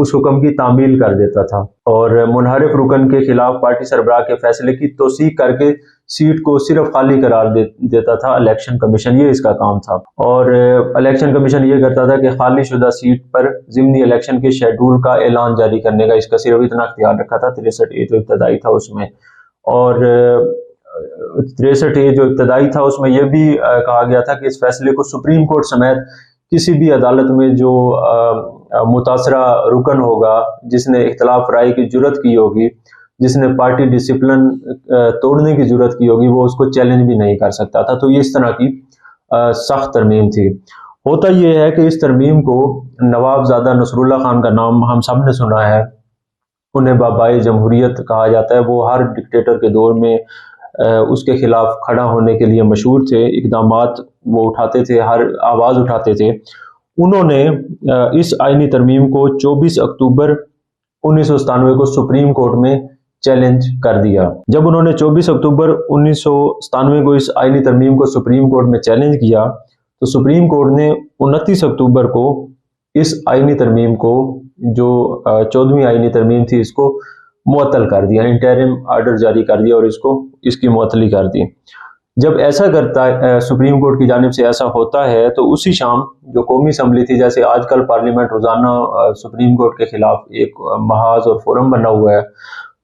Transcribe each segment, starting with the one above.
اس حکم کی تعمیل کر دیتا تھا اور منحرف رکن کے خلاف پارٹی سربراہ کے فیصلے کی توثیق کر کے سیٹ کو صرف خالی قرار دیتا تھا الیکشن کمیشن، یہ اس کا کام تھا۔ اور الیکشن کمیشن یہ کرتا تھا کہ خالی شدہ سیٹ پر ضمنی الیکشن کے شیڈول کا اعلان جاری کرنے کا اس کا صرف اتنا اختیار رکھا تھا۔ 63A جو ابتدائی تھا اس میں، اور 63A جو ابتدائی تھا اس میں یہ بھی کہا گیا تھا کہ اس فیصلے کو سپریم کورٹ سمیت کسی بھی عدالت میں جو متاثرہ رکن ہوگا، جس نے اختلاف رائے کی جرات کی ہوگی، جس نے پارٹی ڈسپلن توڑنے کی جرات کی ہوگی، وہ اس کو چیلنج بھی نہیں کر سکتا تھا۔ تو یہ اس طرح کی سخت ترمیم تھی۔ ہوتا یہ ہے کہ اس ترمیم کو نواب زادہ نصر اللہ خان کا نام ہم سب نے سنا ہے، انہیں بابائے جمہوریت کہا جاتا ہے۔ وہ ہر ڈکٹیٹر کے دور میں اس کے خلاف کھڑا ہونے کے لیے مشہور تھے، اقدامات وہ اٹھاتے تھے، ہر آواز اٹھاتے تھے۔ انہوں نے اس آئینی ترمیم کو 24 اکتوبر 1997 کو سپریم کورٹ میں چیلنج کر دیا۔ جب انہوں نے 24 اکتوبر 1997 کو اس آئینی ترمیم کو سپریم کورٹ میں چیلنج کیا تو سپریم کورٹ نے 29 اکتوبر کو اس آئینی ترمیم کو، جو 14ویں آئینی ترمیم تھی، اس کو معطل کر دیا، انٹرم آرڈر جاری کر دیا اور اس کی معطلی کر دی۔ جب ایسا کرتا ہے سپریم کورٹ کی جانب سے ایسا ہوتا ہے تو اسی شام جو قومی اسمبلی تھی، جیسے آج کل پارلیمنٹ روزانہ سپریم کورٹ کے خلاف ایک محاذ اور فورم بنا ہوا ہے،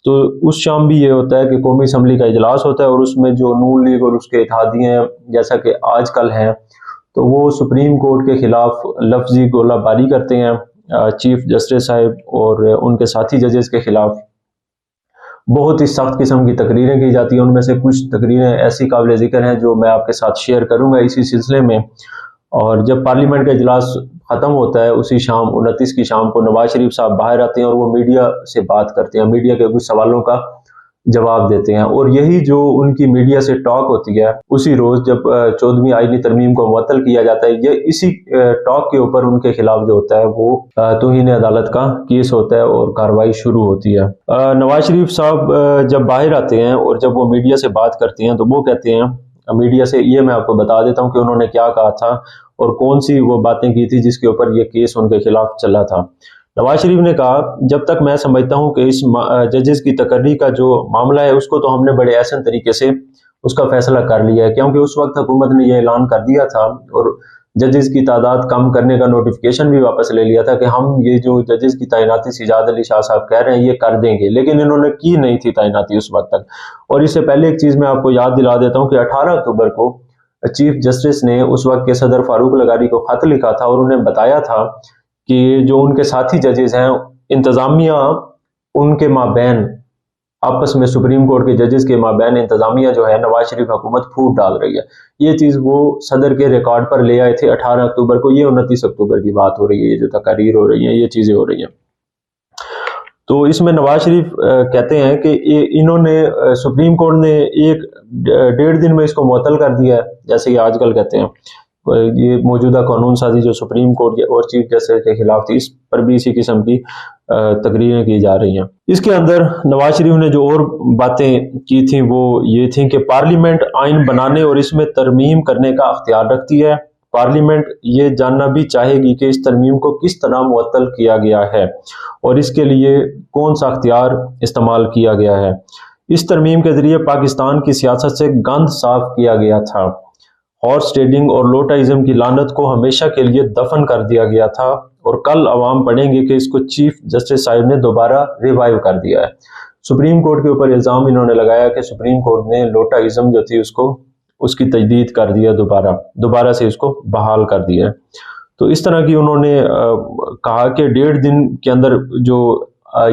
تو اس شام بھی یہ ہوتا ہے کہ قومی اسمبلی کا اجلاس ہوتا ہے اور اس میں جو نون لیگ اور اس کے اتحادیے جیسا کہ آج کل ہیں، تو وہ سپریم کورٹ کے خلاف لفظی گولہ باری کرتے ہیں چیف جسٹس صاحب اور ان کے ساتھی ججز کے خلاف۔ بہت ہی سخت قسم کی تقریریں کی جاتی ہیں، ان میں سے کچھ تقریریں ایسی قابل ذکر ہیں جو میں آپ کے ساتھ شیئر کروں گا اسی سلسلے میں۔ اور جب پارلیمنٹ کا اجلاس ختم ہوتا ہے اسی شام 29 کی شام کو نواز شریف صاحب باہر آتے ہیں اور وہ میڈیا سے بات کرتے ہیں، میڈیا کے کچھ سوالوں کا جواب دیتے ہیں، اور یہی جو ان کی میڈیا سے ٹاک ہوتی ہے اسی روز جب 14ویں آئینی ترمیم کو معطل کیا جاتا ہے، یہ اسی ٹاک کے اوپر ان کے خلاف جو ہوتا ہے وہ توہین عدالت کا کیس ہوتا ہے اور کارروائی شروع ہوتی ہے۔ نواز شریف صاحب جب باہر آتے ہیں اور جب وہ میڈیا سے بات کرتے ہیں تو وہ کہتے ہیں، میڈیا سے یہ میں آپ کو بتا دیتا ہوں کہ انہوں نے کیا کہا تھا اور کون سی وہ باتیں کی تھی جس کے اوپر یہ کیس ان کے خلاف چلا تھا۔ نواز شریف نے کہا، جب تک میں سمجھتا ہوں کہ اس ججز کی تقرری کا جو معاملہ ہے اس کو تو ہم نے بڑے احسن طریقے سے اس کا فیصلہ کر لیا ہے، کیونکہ اس وقت حکومت نے یہ اعلان کر دیا تھا اور ججز کی تعداد کم کرنے کا نوٹیفیکیشن بھی واپس لے لیا تھا کہ ہم یہ جو ججز کی تعیناتی سجاد علی شاہ صاحب کہہ رہے ہیں یہ کر دیں گے، لیکن انہوں نے کی نہیں تھی تعیناتی اس وقت تک۔ اور اس سے پہلے ایک چیز میں آپ کو یاد دلا دیتا ہوں کہ 18 اکتوبر کو چیف جسٹس نے اس وقت کے صدر فاروق لغاری کو خط لکھا تھا اور انہیں بتایا تھا کہ جو ان کے ساتھی ججز ہیں، انتظامیہ ان کے مابین آپس میں سپریم کورٹ کے ججز کے مابین انتظامیہ جو ہے نواز شریف حکومت پھوٹ ڈال رہی ہے۔ یہ چیز وہ صدر کے ریکارڈ پر لے آئے تھے 18 اکتوبر کو، یہ 29 اکتوبر کی بات ہو رہی ہے، یہ جو تقاریر ہو رہی ہیں یہ چیزیں ہو رہی ہیں۔ تو اس میں نواز شریف کہتے ہیں کہ انہوں نے سپریم کورٹ نے 1.5 دن میں اس کو معطل کر دیا ہے، جیسے کہ آج کل کہتے ہیں۔ یہ موجودہ قانون سازی جو سپریم کورٹ اور چیف جسٹس کے خلاف تھی، اس پر بھی اسی قسم کی تقریریں کی جا رہی ہیں۔ اس کے اندر نواز شریف نے جو اور باتیں کی تھیں وہ یہ تھیں کہ پارلیمنٹ آئین بنانے اور اس میں ترمیم کرنے کا اختیار رکھتی ہے۔ پارلیمنٹ یہ جاننا بھی چاہے گی کہ اس ترمیم کو کس طرح معطل کیا گیا ہے اور اس کے لیے کون سا اختیار استعمال کیا گیا ہے۔ اس ترمیم کے ذریعے پاکستان کی سیاست سے گند صاف کیا گیا تھا، ہارس ٹریڈنگ اور لوٹائزم کی لعنت کو ہمیشہ کے لیے دفن کر دیا گیا تھا، اور کل عوام پڑھیں گے کہ اس کو چیف جسٹس صاحب نے دوبارہ ریوائیو کر دیا ہے۔ سپریم کورٹ کے اوپر الزام انہوں نے لگایا کہ سپریم کورٹ نے لوٹائزم جو تھی اس کی تجدید کر دیا، دوبارہ سے اس کو بحال کر دیا ہے۔ تو اس طرح کی انہوں نے کہا کہ 1.5 دن کے اندر جو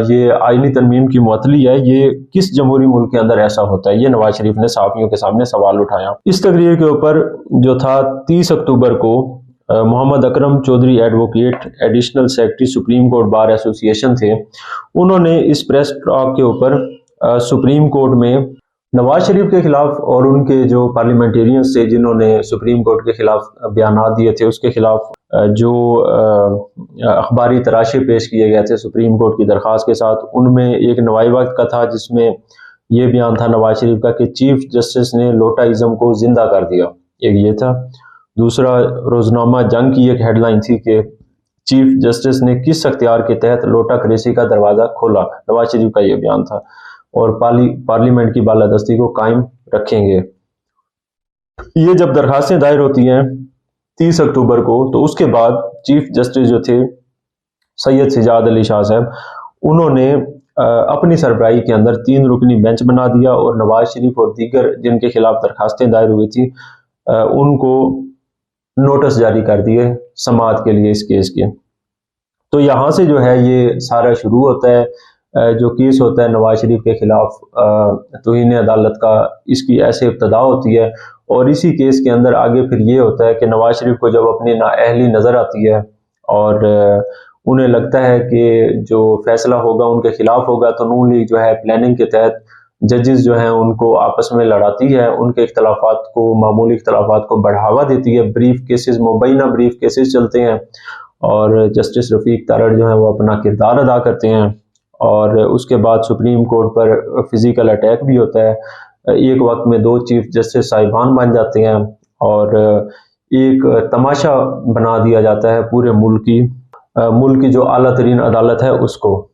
یہ آئینی ترمیم کی معطلی ہے یہ کس جمہوری ملک کے اندر ایسا ہوتا ہے، یہ نواز شریف نے صحافیوں کے سامنے سوال اٹھایا۔ اس تقریر کے اوپر جو تھا 30 اکتوبر کو Muhammad Akram Chaudhry advocate additional secretary supreme court bar association تھے، انہوں نے اس پریس ٹاک کے اوپر سپریم کورٹ میں نواز شریف کے خلاف اور ان کے جو پارلیمنٹیرینز تھے جنہوں نے سپریم کورٹ کے خلاف بیانات دیے تھے، اس کے خلاف جو اخباری تراشے پیش کیے گئے تھے سپریم کورٹ کی درخواست کے ساتھ، ان میں ایک نوائی وقت کا تھا جس میں یہ بیان تھا نواز شریف کا کہ چیف جسٹس نے لوٹائزم کو زندہ کر دیا، ایک یہ تھا۔ دوسرا روزنامہ جنگ کی ایک ہیڈ لائن تھی کہ چیف جسٹس نے کس اختیار کے تحت لوٹا کریسی کا دروازہ کھولا؟ نواز شریف کا یہ بیان تھا۔ اور پارلیمنٹ کی بالادستی کو قائم رکھیں گے۔ یہ جب درخواستیں دائر ہوتی ہیں 30 اکتوبر کو، تو اس کے بعد چیف جسٹس جو تھے سید سجاد علی شاہ صاحب، انہوں نے اپنی سربراہی کے اندر 3 رکنی بینچ بنا دیا اور نواز شریف اور دیگر جن کے خلاف درخواستیں دائر ہوئی تھی ان کو نوٹس جاری کر دیے سماعت کے لیے اس کیس کے۔ تو یہاں سے جو ہے یہ سارا شروع ہوتا ہے، جو کیس ہوتا ہے نواز شریف کے خلاف توہین عدالت کا، اس کی ایسے ابتدا ہوتی ہے۔ اور اسی کیس کے اندر آگے پھر یہ ہوتا ہے کہ نواز شریف کو جب اپنی نااہلی نظر آتی ہے اور انہیں لگتا ہے کہ جو فیصلہ ہوگا ان کے خلاف ہوگا، تو نون لیگ جو ہے پلاننگ کے تحت ججز جو ہیں ان کو آپس میں لڑاتی ہے، ان کے اختلافات کو، معمولی اختلافات کو بڑھاوا دیتی ہے، بریف کیسز، مبینہ بریف کیسز چلتے ہیں، اور جسٹس رفیق تارڑ جو ہیں وہ اپنا کردار ادا کرتے ہیں۔ اور اس کے بعد سپریم کورٹ پر فزیکل اٹیک بھی ہوتا ہے، ایک وقت میں 2 چیف جسٹس صاحبان بن جاتے ہیں، اور ایک تماشا بنا دیا جاتا ہے پورے ملک کی جو اعلیٰ ترین عدالت ہے اس کو۔